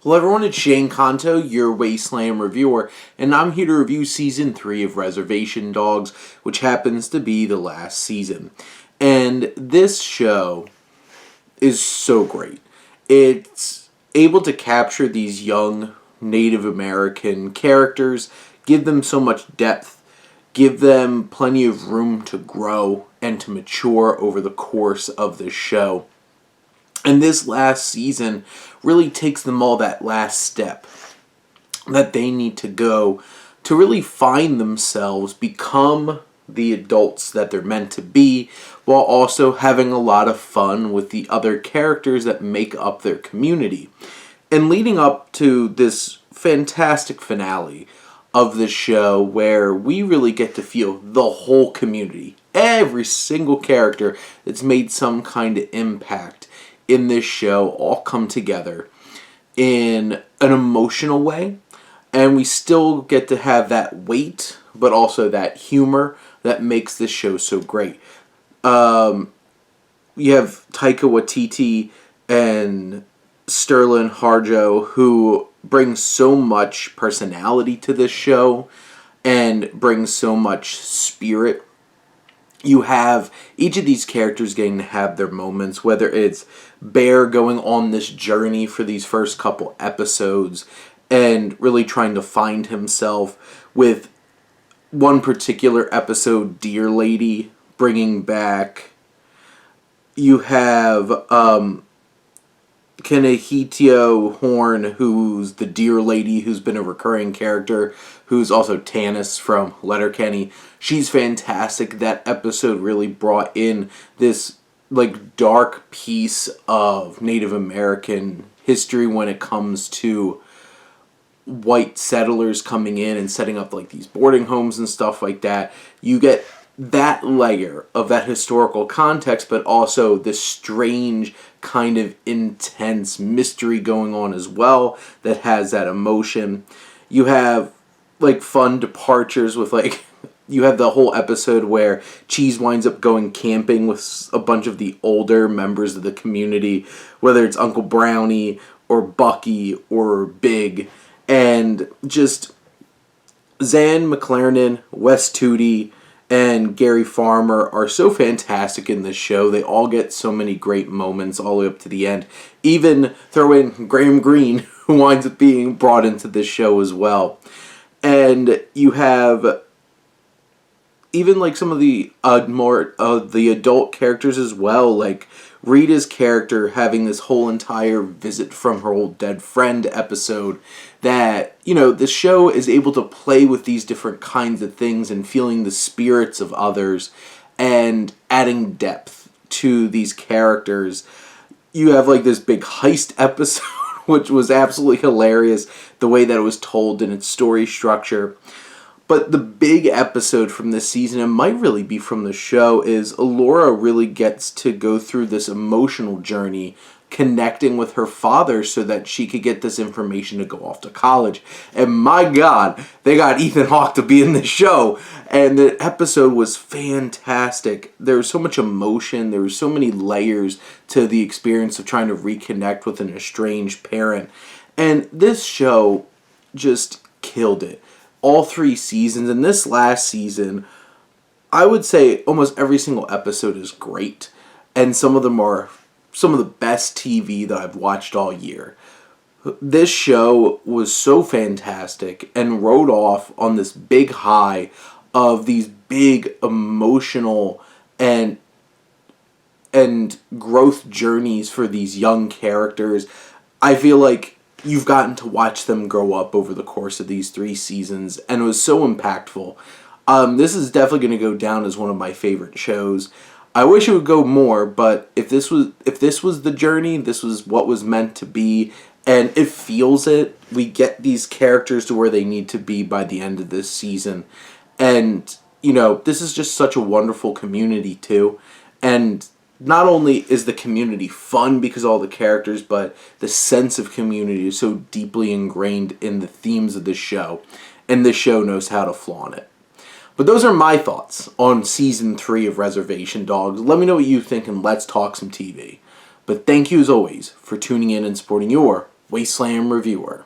Hello everyone, it's Shane Kanto, your Wasteland reviewer, and I'm here to review Season 3 of Reservation Dogs, which happens to be the last season. And this show is so great. It's able to capture these young Native American characters, give them so much depth, give them plenty of room to grow and to mature over the course of this show. And this last season really takes them all that last step that they need to go to really find themselves, become the adults that they're meant to be, while also having a lot of fun with the other characters that make up their community. And leading up to this fantastic finale of the show where we really get to feel the whole community, every single character that's made some kind of impact in this show all come together in an emotional way, and we still get to have that weight but also that humor that makes this show so great. You have Taika Waititi and Sterling Harjo, who bring so much personality to this show and brings so much spirit. You have each of these characters getting to have their moments, whether it's Bear going on this journey for these first couple episodes and really trying to find himself, with one particular episode, Deer Lady, bringing back. You have Kenehitio Horn, who's the Deer Lady, who's been a recurring character, who's also Tanis from Letterkenny. She's fantastic. That episode really brought in this dark piece of Native American history when it comes to white settlers coming in and setting up these boarding homes and stuff like that. You get that layer of that historical context, but also this strange kind of intense mystery going on as well that has that emotion. You have fun departures with you have the whole episode where Cheese winds up going camping with a bunch of the older members of the community, whether it's Uncle Brownie or Bucky or Big, and just Zan McLaren, Wes Tootie, and Gary Farmer are so fantastic in this show. They all get so many great moments all the way up to the end. Even throw in Graham Greene, who winds up being brought into this show as well. And you have even some of the more the adult characters as well, like Rita's character having this whole entire visit from her old dead friend episode, that the show is able to play with these different kinds of things and feeling the spirits of others and adding depth to these characters. You have this big heist episode which was absolutely hilarious, the way that it was told in its story structure. But the big episode from this season, and might really be from the show, is Alora really gets to go through this emotional journey connecting with her father so that she could get this information to go off to college. And my God, they got Ethan Hawke to be in the show. And the episode was fantastic. There was so much emotion. There was so many layers to the experience of trying to reconnect with an estranged parent. And this show just killed it. All 3 seasons, and this last season, I would say almost every single episode is great, and some of them are some of the best TV that I've watched all year. This show was so fantastic and rode off on this big high of these big emotional and growth journeys for these young characters. I feel like you've gotten to watch them grow up over the course of these 3 seasons, and it was so impactful. This is definitely going to go down as one of my favorite shows. I wish it would go more, but if this was the journey, this was what was meant to be, and it feels it. We get these characters to where they need to be by the end of this season, and this is just such a wonderful community too, and not only is the community fun because of all the characters, but the sense of community is so deeply ingrained in the themes of this show, and this show knows how to flaunt it. But those are my thoughts on Season 3 of Reservation Dogs. Let me know what you think, and let's talk some TV. But thank you as always for tuning in and supporting your Wasteland reviewer.